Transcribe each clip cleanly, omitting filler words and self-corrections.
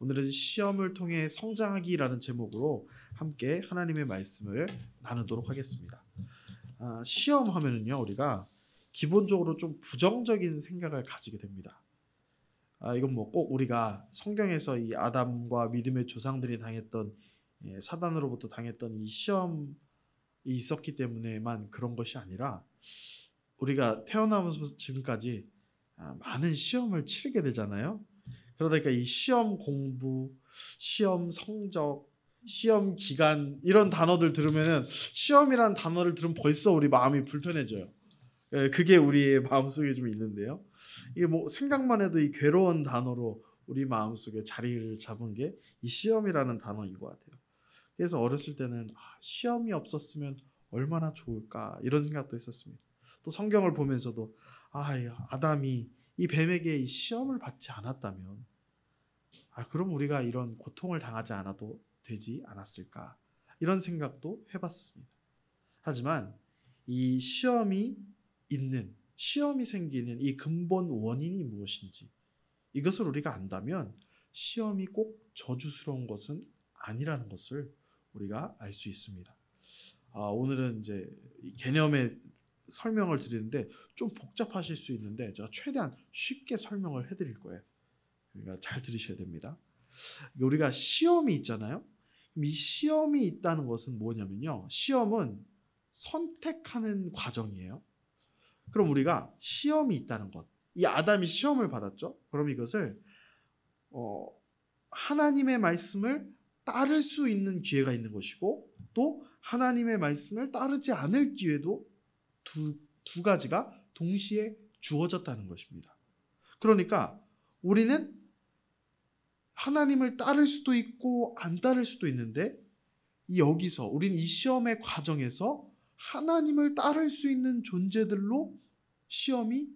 오늘은 시험을 통해 성장하기라는 제목으로 함께 하나님의 말씀을 나누도록 하겠습니다. 시험 하면은요, 우리가 기본적으로 좀 부정적인 생각을 가지게 됩니다. 이건 뭐 꼭 우리가 성경에서 이 아담과 믿음의 조상들이 당했던 사단으로부터 당했던 이 시험이 있었기 때문에만 그런 것이 아니라 우리가 태어나면서 지금까지 많은 시험을 치르게 되잖아요. 그러다 보니까 이 시험 공부, 시험 성적, 시험 기간 이런 단어들 들으면은 시험이라는 단어를 들으면 벌써 우리 마음이 불편해져요. 그게 우리의 마음속에 좀 있는데요. 이게 뭐 생각만 해도 이 괴로운 단어로 우리 마음속에 자리를 잡은 게 이 시험이라는 단어인 것 같아요. 그래서 어렸을 때는 시험이 없었으면 얼마나 좋을까 이런 생각도 했었습니다. 또 성경을 보면서도 아담이 이 뱀에게 이 시험을 받지 않았다면 그럼 우리가 이런 고통을 당하지 않아도 되지 않았을까 이런 생각도 해봤습니다. 하지만 이 시험이 생기는 이 근본 원인이 무엇인지 이것을 우리가 안다면 시험이 꼭 저주스러운 것은 아니라는 것을 우리가 알 수 있습니다. 오늘은 이제 개념의 설명을 드리는데 좀 복잡하실 수 있는데 제가 최대한 쉽게 설명을 해드릴 거예요. 그러니까 잘 들으셔야 됩니다. 우리가 시험이 있잖아요. 이 시험이 있다는 것은 뭐냐면요. 시험은 선택하는 과정이에요. 그럼 우리가 시험이 있다는 것, 이 아담이 시험을 받았죠. 그럼 이것을 하나님의 말씀을 따를 수 있는 기회가 있는 것이고 또 하나님의 말씀을 따르지 않을 기회도 두 가지가 동시에 주어졌다는 것입니다. 그러니까 우리는 하나님을 따를 수도 있고 안 따를 수도 있는데 여기서 우리는 이 시험의 과정에서 하나님을 따를 수 있는 존재들로 시험이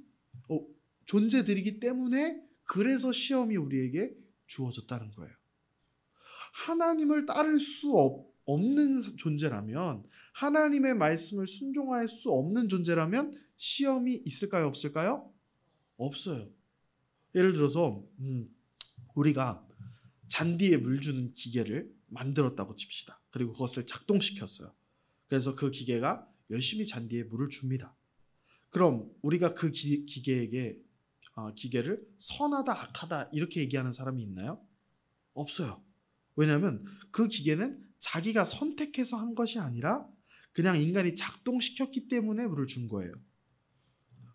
존재들이기 때문에 그래서 시험이 우리에게 주어졌다는 거예요. 하나님을 따를 수 없는 존재라면 하나님의 말씀을 순종할 수 없는 존재라면 시험이 있을까요? 없을까요? 없어요. 예를 들어서 우리가 잔디에 물 주는 기계를 만들었다고 칩시다. 그리고 그것을 작동시켰어요. 그래서 그 기계가 열심히 잔디에 물을 줍니다. 그럼 우리가 그 기계를 선하다 악하다 이렇게 얘기하는 사람이 있나요? 없어요. 왜냐하면 그 기계는 자기가 선택해서 한 것이 아니라 그냥 인간이 작동시켰기 때문에 물을 준 거예요.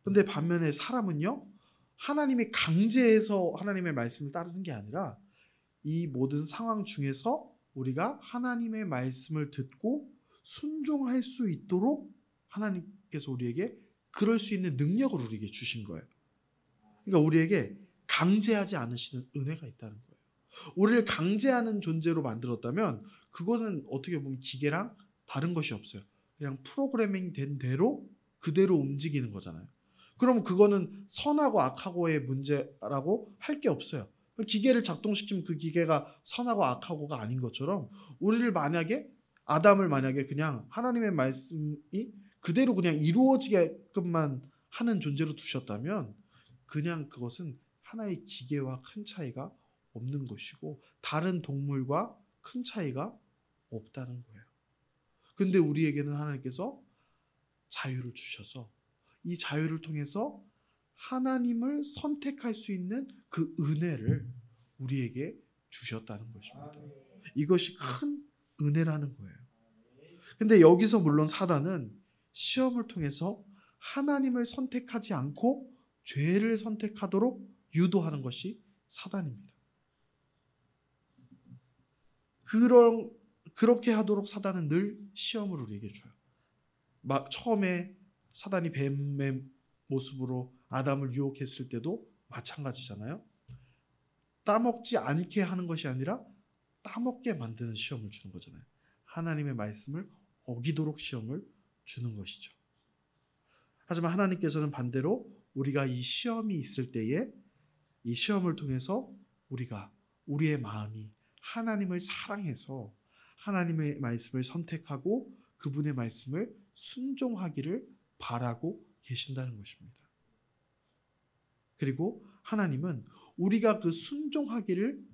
근데 반면에 사람은요, 하나님이 강제해서 하나님의 말씀을 따르는 게 아니라 이 모든 상황 중에서 우리가 하나님의 말씀을 듣고 순종할 수 있도록 하나님께서 우리에게 그럴 수 있는 능력을 우리에게 주신 거예요. 그러니까 우리에게 강제하지 않으시는 은혜가 있다는 거예요. 우리를 강제하는 존재로 만들었다면 그것은 어떻게 보면 기계랑 다른 것이 없어요. 그냥 프로그래밍 된 대로 그대로 움직이는 거잖아요. 그럼 그거는 선하고 악하고의 문제라고 할 게 없어요. 기계를 작동시키면 그 기계가 선하고 악하고가 아닌 것처럼 아담을 만약에 그냥 하나님의 말씀이 그대로 그냥 이루어지게끔만 하는 존재로 두셨다면 그냥 그것은 하나의 기계와 큰 차이가 없는 것이고 다른 동물과 큰 차이가 없다는 거예요. 근데 우리에게는 하나님께서 자유를 주셔서 이 자유를 통해서 하나님을 선택할 수 있는 그 은혜를 우리에게 주셨다는 것입니다. 이것이 큰 은혜라는 거예요. 근데 여기서 물론 사단은 시험을 통해서 하나님을 선택하지 않고 죄를 선택하도록 유도하는 것이 사단입니다. 그렇게 하도록 사단은 늘 시험을 우리에게 줘요. 처음에 사단이 뱀의 모습으로 아담을 유혹했을 때도 마찬가지잖아요. 따먹지 않게 하는 것이 아니라 따먹게 만드는 시험을 주는 거잖아요. 하나님의 말씀을 어기도록 시험을 주는 것이죠. 하지만 하나님께서는 반대로 우리가 이 시험이 있을 때에 이 시험을 통해서 우리의 마음이 하나님을 사랑해서 하나님의 말씀을 선택하고 그분의 말씀을 순종하기를 바라고 계신다는 것입니다. 그리고 하나님은 우리가 그 순종하기를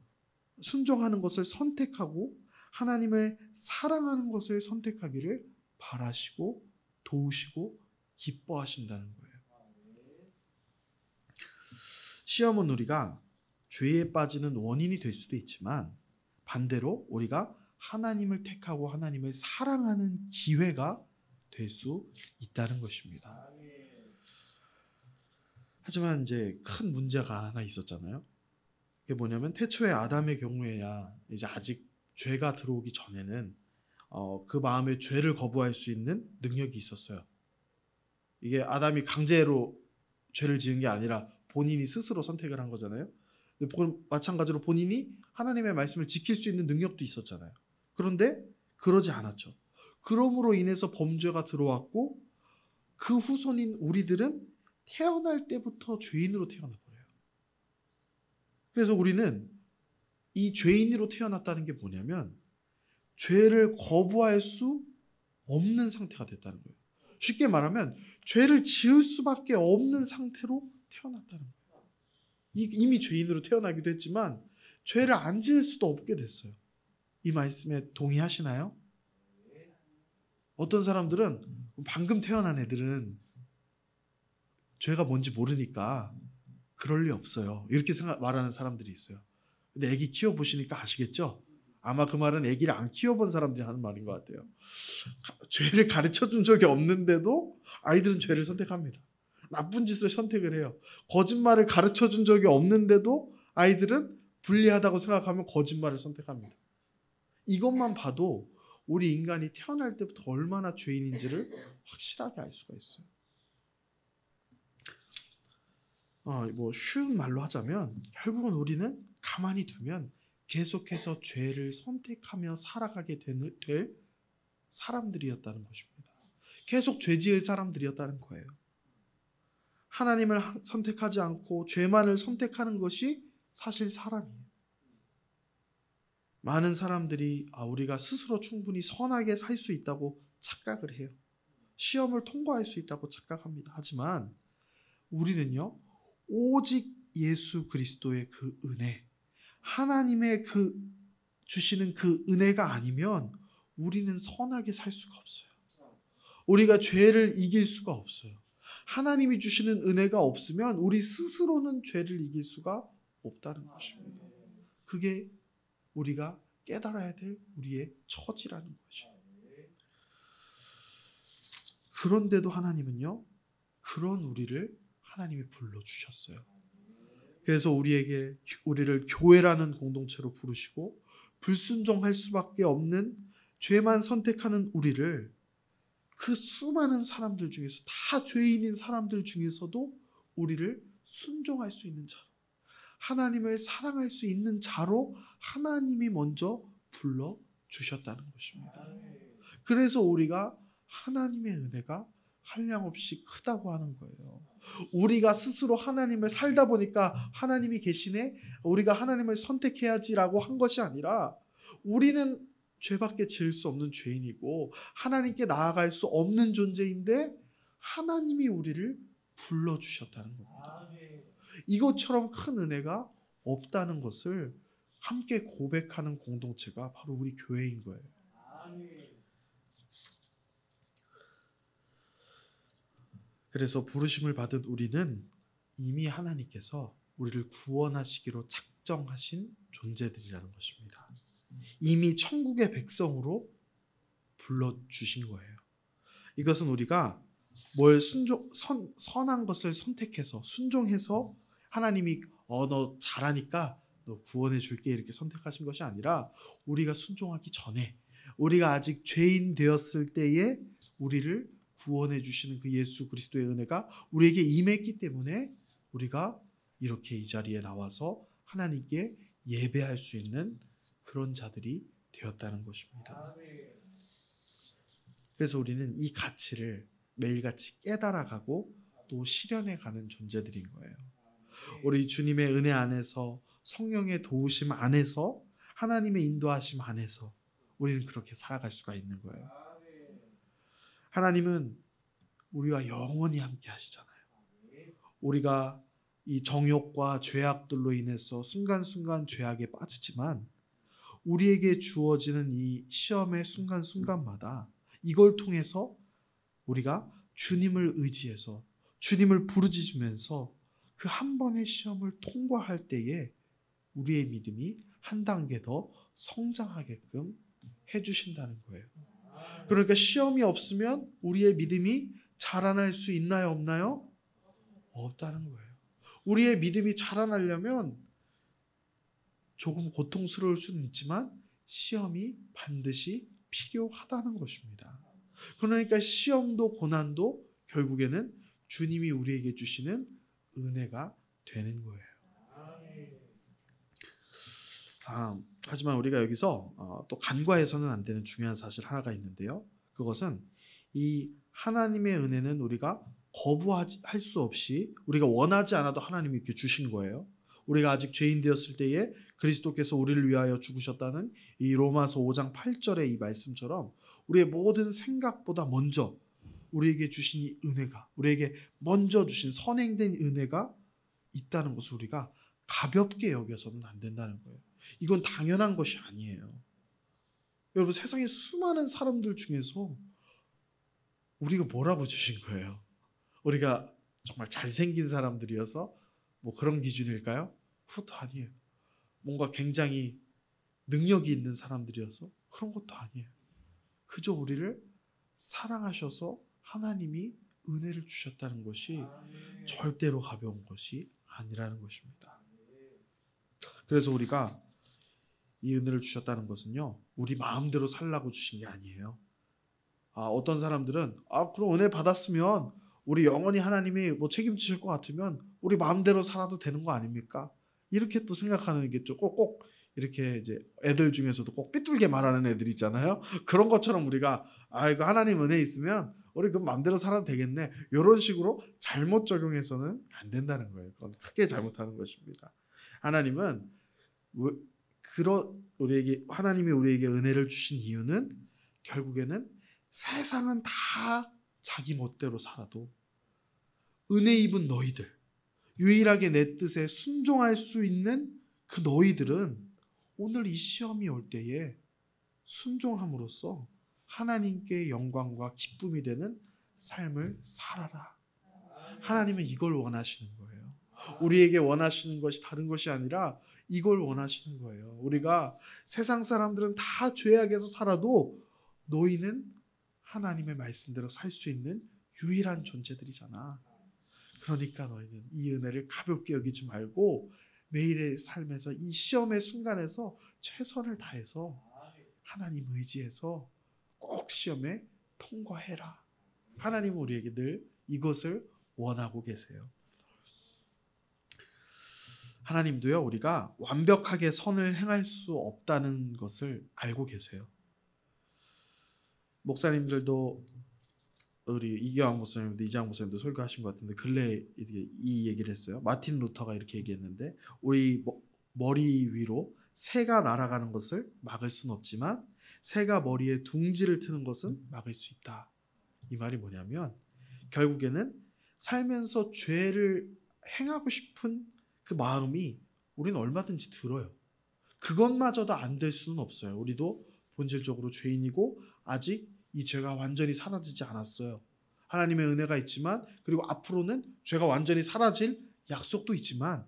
순종하는 것을 선택하고 하나님을 사랑하는 것을 선택하기를 바라시고 도우시고 기뻐하신다는 거예요. 시험은 우리가 죄에 빠지는 원인이 될 수도 있지만 반대로 우리가 하나님을 택하고 하나님을 사랑하는 기회가 될 수 있다는 것입니다. 하지만 이제 큰 문제가 하나 있었잖아요. 그게 뭐냐면 태초의 아담의 경우에야 이제 아직 죄가 들어오기 전에는 그 마음에 죄를 거부할 수 있는 능력이 있었어요. 이게 아담이 강제로 죄를 지은 게 아니라 본인이 스스로 선택을 한 거잖아요. 마찬가지로 본인이 하나님의 말씀을 지킬 수 있는 능력도 있었잖아요. 그런데 그러지 않았죠. 그러므로 인해서 범죄가 들어왔고 그 후손인 우리들은 태어날 때부터 죄인으로 태어나 버려요. 그래서 우리는 이 죄인으로 태어났다는 게 뭐냐면 죄를 거부할 수 없는 상태가 됐다는 거예요. 쉽게 말하면 죄를 지을 수밖에 없는 상태로 태어났다는 거예요. 이미 죄인으로 태어나기도 했지만 죄를 안 지을 수도 없게 됐어요. 이 말씀에 동의하시나요? 어떤 사람들은 방금 태어난 애들은 죄가 뭔지 모르니까 그럴 리 없어요. 이렇게 말하는 사람들이 있어요. 근데 애기 키워보시니까 아시겠죠? 아마 그 말은 애기를 안 키워본 사람들이 하는 말인 것 같아요. 죄를 가르쳐준 적이 없는데도 아이들은 죄를 선택합니다. 나쁜 짓을 선택을 해요. 거짓말을 가르쳐준 적이 없는데도 아이들은 불리하다고 생각하면 거짓말을 선택합니다. 이것만 봐도 우리 인간이 태어날 때부터 얼마나 죄인인지를 확실하게 알 수가 있어요. 뭐 쉬운 말로 하자면 결국은 우리는 가만히 두면 계속해서 죄를 선택하며 살아가게 될 사람들이었다는 것입니다. 계속 죄 지을 사람들이었다는 거예요. 하나님을 선택하지 않고 죄만을 선택하는 것이 사실 사람이에요. 많은 사람들이 우리가 스스로 충분히 선하게 살 수 있다고 착각을 해요. 시험을 통과할 수 있다고 착각합니다. 하지만 우리는요, 오직 예수 그리스도의 그 은혜, 하나님의 주시는 그 은혜가 아니면 우리는 선하게 살 수가 없어요. 우리가 죄를 이길 수가 없어요. 하나님이 주시는 은혜가 없으면 우리 스스로는 죄를 이길 수가 없다는 것입니다. 그게 우리가 깨달아야 될 우리의 처지라는 것이에요. 그런데도 하나님은요, 그런 우리를 하나님이 불러주셨어요. 그래서 우리를 교회라는 공동체로 부르시고 불순종할 수밖에 없는 죄만 선택하는 우리를 그 수많은 사람들 중에서 다 죄인인 사람들 중에서도 우리를 순종할 수 있는 자로, 하나님을 사랑할 수 있는 자로 하나님이 먼저 불러주셨다는 것입니다. 그래서 우리가 하나님의 은혜가 한량없이 크다고 하는 거예요. 우리가 스스로 하나님을 살다 보니까 하나님이 계시네, 우리가 하나님을 선택해야지라고 한 것이 아니라 우리는 죄밖에 지을 수 없는 죄인이고 하나님께 나아갈 수 없는 존재인데 하나님이 우리를 불러주셨다는 겁니다. 이것처럼 큰 은혜가 없다는 것을 함께 고백하는 공동체가 바로 우리 교회인 거예요. 그래서 부르심을 받은 우리는 이미 하나님께서 우리를 구원하시기로 작정하신 존재들이라는 것입니다. 이미 천국의 백성으로 불러주신 거예요. 이것은 우리가 선한 것을 선택해서 순종해서 하나님이 너 잘하니까 너 구원해 줄게 이렇게 선택하신 것이 아니라 우리가 순종하기 전에, 우리가 아직 죄인 되었을 때에 우리를 구원해 주시는 그 예수 그리스도의 은혜가 우리에게 임했기 때문에 우리가 이렇게 이 자리에 나와서 하나님께 예배할 수 있는 그런 자들이 되었다는 것입니다. 그래서 우리는 이 가치를 매일같이 깨달아가고 또 실현해가는 존재들인 거예요. 우리 주님의 은혜 안에서, 성령의 도우심 안에서, 하나님의 인도하심 안에서 우리는 그렇게 살아갈 수가 있는 거예요. 하나님은 우리와 영원히 함께 하시잖아요. 우리가 이 정욕과 죄악들로 인해서 순간순간 죄악에 빠지지만 우리에게 주어지는 이 시험의 순간순간마다 이걸 통해서 우리가 주님을 의지해서 주님을 부르짖으면서 그 한 번의 시험을 통과할 때에 우리의 믿음이 한 단계 더 성장하게끔 해주신다는 거예요. 그러니까 시험이 없으면 우리의 믿음이 자라날 수 있나요, 없나요? 없다는 거예요. 우리의 믿음이 자라나려면 조금 고통스러울 수는 있지만 시험이 반드시 필요하다는 것입니다. 그러니까 시험도 고난도 결국에는 주님이 우리에게 주시는 은혜가 되는 거예요. 하지만 우리가 여기서 또 간과해서는 안 되는 중요한 사실 하나가 있는데요. 그것은 이 하나님의 은혜는 우리가 거부할 수 없이 우리가 원하지 않아도 하나님이 이렇게 주신 거예요. 우리가 아직 죄인 되었을 때에 그리스도께서 우리를 위하여 죽으셨다는 이 로마서 5장 8절의 이 말씀처럼 우리의 모든 생각보다 먼저 우리에게 주신 이 은혜가, 우리에게 먼저 주신 선행된 은혜가 있다는 것을 우리가 가볍게 여겨서는 안 된다는 거예요. 이건 당연한 것이 아니에요. 여러분, 세상에 수많은 사람들 중에서 우리가 뭐라고 주신 거예요? 우리가 정말 잘생긴 사람들이어서 뭐 그런 기준일까요? 그것도 아니에요. 뭔가 굉장히 능력이 있는 사람들이어서 그런 것도 아니에요. 그저 우리를 사랑하셔서 하나님이 은혜를 주셨다는 것이 절대로 가벼운 것이 아니라는 것입니다. 그래서 우리가 이 은혜를 주셨다는 것은요, 우리 마음대로 살라고 주신 게 아니에요. 어떤 사람들은 그럼 은혜 받았으면 우리 영원히 하나님이 뭐 책임지실 것 같으면 우리 마음대로 살아도 되는 거 아닙니까? 이렇게 또 생각하는 게 꼭 이렇게 이제 애들 중에서도 꼭 삐뚤게 말하는 애들 있잖아요. 그런 것처럼 우리가 이거 하나님 은혜 있으면 우리 그 마음대로 살아도 되겠네. 이런 식으로 잘못 적용해서는 안 된다는 거예요. 그건 크게 잘못하는 것입니다. 하나님은 하나님이 우리에게 은혜를 주신 이유는 결국에는 세상은 다 자기 멋대로 살아도 은혜 입은 너희들, 유일하게 내 뜻에 순종할 수 있는 그 너희들은 오늘 이 시험이 올 때에 순종함으로써 하나님께 영광과 기쁨이 되는 삶을 살아라. 하나님은 이걸 원하시는 거예요. 우리에게 원하시는 것이 다른 것이 아니라 이걸 원하시는 거예요. 우리가 세상 사람들은 다 죄악에서 살아도 너희는 하나님의 말씀대로 살 수 있는 유일한 존재들이잖아. 그러니까 너희는 이 은혜를 가볍게 여기지 말고 매일의 삶에서 이 시험의 순간에서 최선을 다해서 하나님 의지해서 꼭 시험에 통과해라. 하나님은 우리에게 늘 이것을 원하고 계세요. 하나님도요, 우리가 완벽하게 선을 행할 수 없다는 것을 알고 계세요. 목사님들도 우리 이경환 목사님도 이장 목사님도 설교하신 것 같은데 근래에 이 얘기를 했어요. 마틴 루터가 이렇게 얘기했는데 우리 머리 위로 새가 날아가는 것을 막을 수는 없지만 새가 머리에 둥지를 트는 것은 막을 수 있다. 이 말이 뭐냐면 결국에는 살면서 죄를 행하고 싶은 그 마음이 우리는 얼마든지 들어요. 그것마저도 안 될 수는 없어요. 우리도 본질적으로 죄인이고 아직 이 죄가 완전히 사라지지 않았어요. 하나님의 은혜가 있지만 그리고 앞으로는 죄가 완전히 사라질 약속도 있지만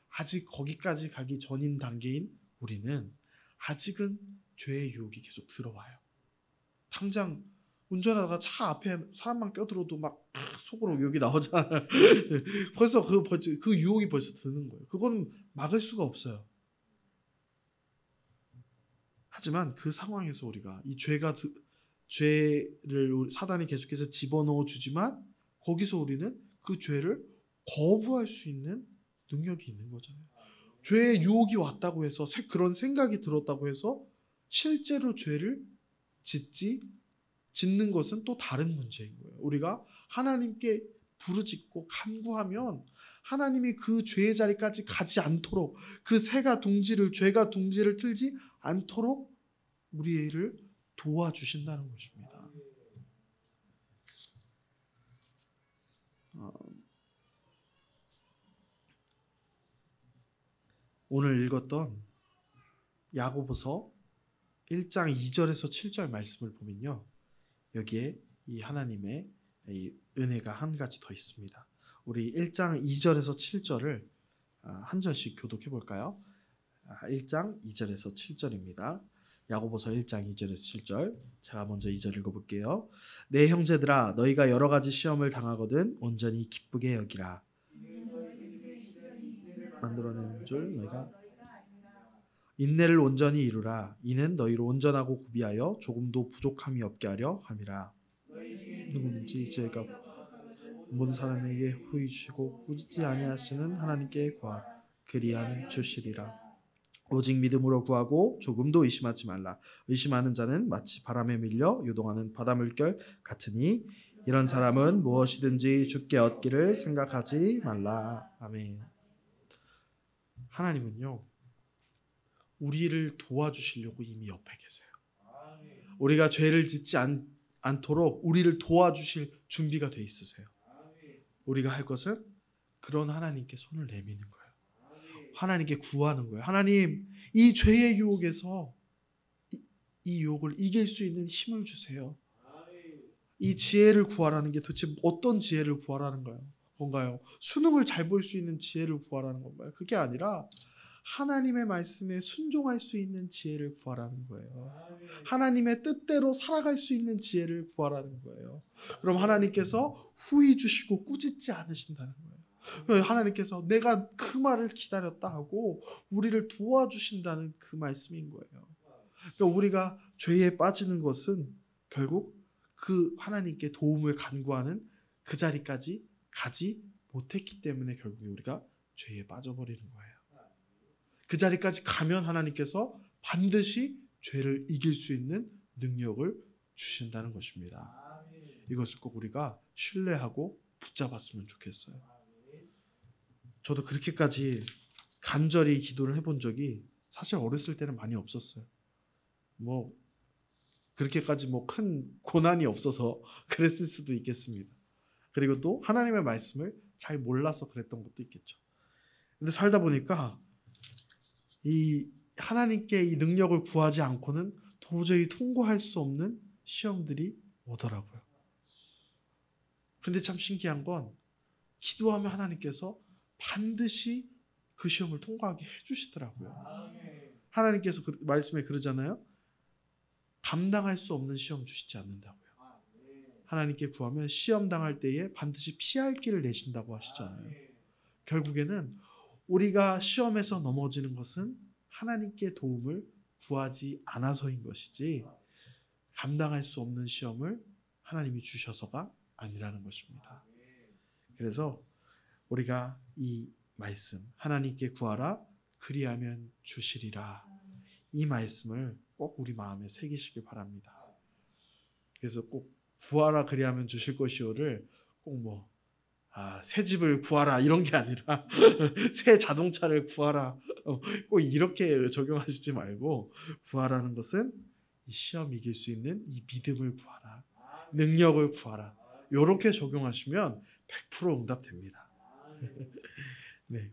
아직 거기까지 가기 전인 단계인 우리는 아직은 죄의 유혹이 계속 들어와요. 당장 운전하다가 차 앞에 사람만 껴들어도 막 속으로 유혹이 나오잖아요. 벌써 그 유혹이 벌써 드는 거예요. 그건 막을 수가 없어요. 하지만 그 상황에서 우리가 이 죄를 사단이 계속해서 집어넣어 주지만 거기서 우리는 그 죄를 거부할 수 있는 능력이 있는 거잖아요. 죄의 유혹이 왔다고 해서 그런 생각이 들었다고 해서 실제로 죄를 짓는 것은 또 다른 문제인 거예요. 우리가 하나님께 부르짖고 간구하면 하나님이 그 죄의 자리까지 가지 않도록 그 죄가 둥지를 틀지 않도록 우리를 도와주신다는 것입니다. 오늘 읽었던 야고보서 1장 2절에서 7절 말씀을 보면요. 여기에 이 하나님의 이 은혜가 한 가지 더 있습니다. 우리 1장 2절에서 7절을 한 절씩 교독해 볼까요? 1장 2절에서 7절입니다. 야고보서 1장 2절에서 7절. 제가 먼저 2절 읽어볼게요. 내 형제들아 너희가 여러 가지 시험을 당하거든 온전히 기쁘게 여기라. 만들어내는 줄 너희가 인내를 온전히 이루라. 이는 너희를 온전하고 구비하여 조금도 부족함이 없게 하려 함이라. 누구든지 제가 모든 사람에게 후히 주시고 꾸짖지 아니하시는 하나님께 구하라. 그리하면 주시리라. 오직 믿음으로 구하고 조금도 의심하지 말라. 의심하는 자는 마치 바람에 밀려 요동하는 바닷물결 같으니 이런 사람은 무엇이든지 주께 얻기를 생각하지 말라. 아멘. 하나님은요, 우리를 도와주시려고 이미 옆에 계세요. 우리가 죄를 짓지 않도록 우리를 도와주실 준비가 돼 있으세요. 우리가 할 것은 그런 하나님께 손을 내미는 거예요. 하나님께 구하는 거예요. 하나님, 이 죄의 유혹에서 이 유혹을 이길 수 있는 힘을 주세요. 이 지혜를 구하라는 게 도대체 어떤 지혜를 구하라는 건가요? 수능을 잘 볼 수 있는 지혜를 구하라는 건가요? 그게 아니라 하나님의 말씀에 순종할 수 있는 지혜를 구하라는 거예요. 하나님의 뜻대로 살아갈 수 있는 지혜를 구하라는 거예요. 그럼 하나님께서 후히 주시고 꾸짖지 않으신다는 거예요. 하나님께서 내가 그 말을 기다렸다 하고 우리를 도와주신다는 그 말씀인 거예요. 그러니까 우리가 죄에 빠지는 것은 결국 그 하나님께 도움을 간구하는 그 자리까지 가지 못했기 때문에 결국 우리가 죄에 빠져버리는 거예요. 그 자리까지 가면 하나님께서 반드시 죄를 이길 수 있는 능력을 주신다는 것입니다. 이것을 꼭 우리가 신뢰하고 붙잡았으면 좋겠어요. 저도 그렇게까지 간절히 기도를 해본 적이 사실 어렸을 때는 많이 없었어요. 그렇게까지 큰 고난이 없어서 그랬을 수도 있겠습니다. 그리고 또 하나님의 말씀을 잘 몰라서 그랬던 것도 있겠죠. 근데 살다 보니까 이 하나님께 이 능력을 구하지 않고는 도저히 통과할 수 없는 시험들이 오더라고요. 근데 참 신기한 건 기도하면 하나님께서 반드시 그 시험을 통과하게 해주시더라고요. 하나님께서 말씀에 그러잖아요. 감당할 수 없는 시험 주시지 않는다고요. 하나님께 구하면 시험 당할 때에 반드시 피할 길을 내신다고 하시잖아요. 결국에는 우리가 시험에서 넘어지는 것은 하나님께 도움을 구하지 않아서인 것이지 감당할 수 없는 시험을 하나님이 주셔서가 아니라는 것입니다. 그래서 우리가 이 말씀 하나님께 구하라 그리하면 주시리라 이 말씀을 꼭 우리 마음에 새기시길 바랍니다. 그래서 꼭 구하라 그리하면 주실 것이오를 꼭 새 집을 구하라 이런 게 아니라 새 자동차를 구하라 꼭 이렇게 적용하시지 말고 구하라는 것은 이 시험 이길 수 있는 이 믿음을 구하라 능력을 구하라 이렇게 적용하시면 100% 응답됩니다. 네.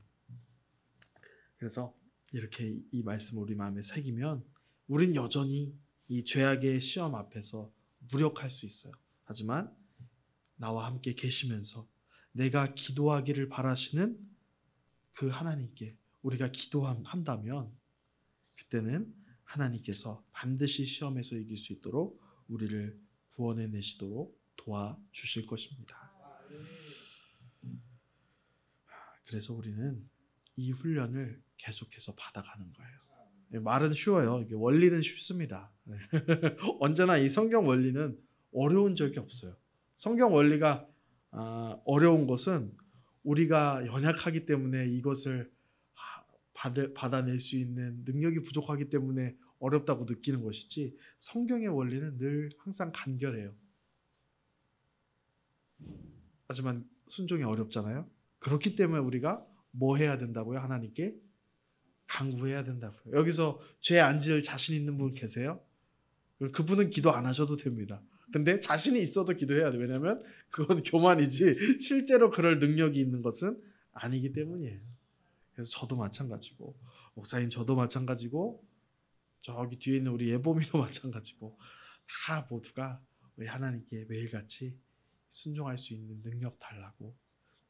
그래서 이렇게 이 말씀을 우리 마음에 새기면 우린 여전히 이 죄악의 시험 앞에서 무력할 수 있어요. 하지만 나와 함께 계시면서 내가 기도하기를 바라시는 그 하나님께 우리가 기도한다면 그때는 하나님께서 반드시 시험에서 이길 수 있도록 우리를 구원해내시도록 도와주실 것입니다. 그래서 우리는 이 훈련을 계속해서 받아가는 거예요. 말은 쉬워요. 이게 원리는 쉽습니다. 언제나 이 성경 원리는 어려운 적이 없어요. 성경 원리가 어려운 것은 우리가 연약하기 때문에 이것을 받아낼 수 있는 능력이 부족하기 때문에 어렵다고 느끼는 것이지 성경의 원리는 늘 항상 간결해요. 하지만 순종이 어렵잖아요. 그렇기 때문에 우리가 뭐 해야 된다고요? 하나님께 간구해야 된다고요. 여기서 죄 안 지을 자신 있는 분 계세요? 그분은 기도 안 하셔도 됩니다. 근데 자신이 있어도 기도해야 돼요. 왜냐하면 그건 교만이지 실제로 그럴 능력이 있는 것은 아니기 때문이에요. 그래서 저도 마찬가지고 목사님 저도 마찬가지고 저기 뒤에 있는 우리 예보미도 마찬가지고 다 모두가 우리 하나님께 매일같이 순종할 수 있는 능력 달라고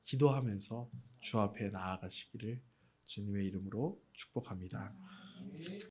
기도하면서 주 앞에 나아가시기를 주님의 이름으로 축복합니다.